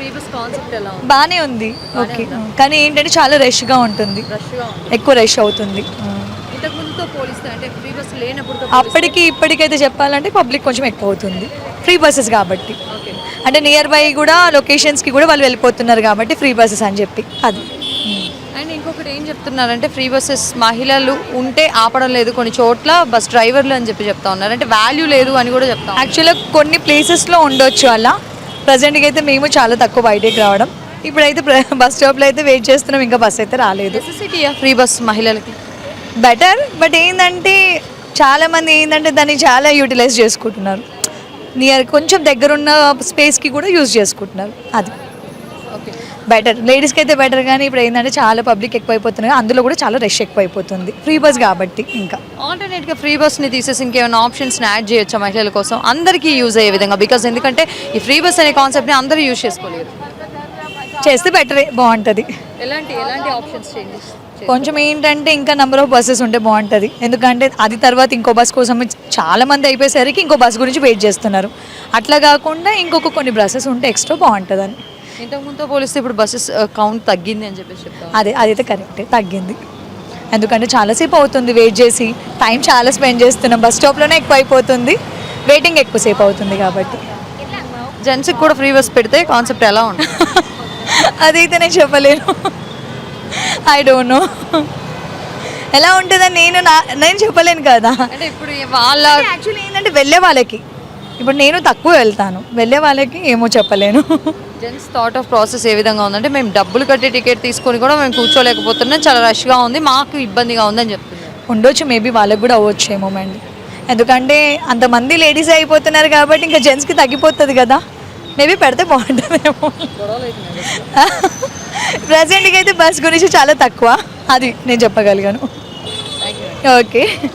Free bus concept ఎలా ఉంది? బాగానే ఉంది, ఓకే. కానీ ఏంటంటే చాలా రష్గా ఉంటుంది, ఎక్కువ రష్ అవుతుంది. ఇంతకు ముందుతో పోలిస్తే అంటే ఫ్రీ బస్ లేనప్పుడు అప్పటికి ఇప్పటికైతే చెప్పాలంటే పబ్లిక్ కొంచెం ఎక్కువ అవుతుంది ఫ్రీ బస్సెస్ కాబట్టి. అంటే నియర్ బై కూడా లొకేషన్స్కి కూడా వాళ్ళు వెళ్ళిపోతున్నారు కాబట్టి ఫ్రీ బస్సెస్ అని చెప్పి అది. అండ్ ఇంకొకటి ఏం చెప్తున్నారంటే ఫ్రీ బస్సెస్ మహిళలు ఉంటే ఆపడం లేదు కొన్ని చోట్ల బస్ డ్రైవర్లు అని చెప్తా ఉన్నారు. అంటే వాల్యూ లేదు అని కూడా చెప్తాం. యాక్చువల్గా కొన్ని ప్లేసెస్లో ఉండొచ్చు అలా. ప్రజెంట్గా అయితే మేము చాలా తక్కువ బయటకు రావడం. ఇప్పుడైతే బస్ స్టాప్లో అయితే వెయిట్ చేస్తున్నాం, ఇంకా బస్ అయితే రాలేదు. నెసెసిటీయా ఫ్రీ బస్ మహిళలకి? బెటర్, బట్ ఏంటంటే చాలామంది ఏంటంటే దాన్ని చాలా యూటిలైజ్ చేసుకుంటున్నారు. కొంచెం దగ్గరున్న స్పేస్కి కూడా యూజ్ చేసుకుంటున్నారు. అది ఓకే, బెటర్. లేడీస్కి అయితే బెటర్, కానీ ఇప్పుడు ఏంటంటే చాలా పబ్లిక్ ఎక్కువైపోతున్నారు, అందులో కూడా చాలా రష్ ఎక్కువైపోతుంది ఫ్రీ బస్ కాబట్టి. ఇంకా ఆల్టర్నేట్గా ఫ్రీ బస్ని తీసేసి ఇంకేమైనా ఆప్షన్స్ని యాడ్ చేయొచ్చా మహిళల కోసం, అందరికీ యూజ్ అయ్యే విధంగా? బికాజ్ ఎందుకంటే ఈ ఫ్రీ బస్ అనే కాన్సెప్ట్ని అందరూ యూజ్ చేసుకోలేరు. చేస్తే బెటరే, బాగుంటుంది. ఎలాంటి ఆప్షన్స్ చేంజెస్? కొంచెం ఏంటంటే ఇంకా నెంబర్ ఆఫ్ బస్సెస్ ఉంటే బాగుంటుంది. ఎందుకంటే అది తర్వాత ఇంకో బస్ కోసం చాలా మంది అయిపోయేసరికి ఇంకో బస్ గురించి వెయిట్ చేస్తున్నారు. అట్లా కాకుండా ఇంకొక కొన్ని బస్సెస్ ఉంటే ఎక్స్ట్రా బాగుంటుందని. ఇంతకుముందుతో పోలిస్తే ఇప్పుడు బస్సెస్ కౌంట్ తగ్గింది అని చెప్పేసి చెప్తాను. అదైతే కరెక్టే, తగ్గింది. ఎందుకంటే చాలాసేపు అవుతుంది వెయిట్ చేసి, టైం చాలా స్పెండ్ చేస్తున్నాం, బస్ స్టాప్లోనే ఎక్కువ అయిపోతుంది, వెయిటింగ్ ఎక్కువసేపు అవుతుంది కాబట్టి. జెంట్స్కి కూడా ఫ్రీ బస్ పెడితే కాన్సెప్ట్ ఎలా ఉంటుంది? అదైతే నేను చెప్పలేను, ఐ డోంట్ నో ఎలా ఉంటుందని నేను చెప్పలేను కదా. అంటే ఇప్పుడు వాళ్ళ యాక్చువల్లీ ఏంటంటే వెళ్ళే వాళ్ళకి, ఇప్పుడు నేను తక్కువ వెళ్తాను, వెళ్ళే వాళ్ళకి ఏమో చెప్పలేను. జెంట్స్ థాట్ ఆఫ్ ప్రాసెస్ ఏ విధంగా ఉందంటే మేము డబ్బులు కట్టి టికెట్ తీసుకొని కూడా మేము కూర్చోలేకపోతున్నాం, చాలా రష్గా ఉంది, మాకు ఇబ్బందిగా ఉందని చెప్తున్నారు. ఉండొచ్చు, మేబీ వాళ్ళకి కూడా అవ్వచ్చు ఏమో అండి. ఎందుకంటే అంతమంది లేడీస్ అయిపోతున్నారు కాబట్టి ఇంకా జెంట్స్కి తగ్గిపోతుంది కదా, మేబీ పెడితే బాగుంటుందేమో. ప్రజెంట్కి అయితే బస్ గురించి చాలా తక్కువ, అది నేను చెప్పగలిగాను. ఓకే.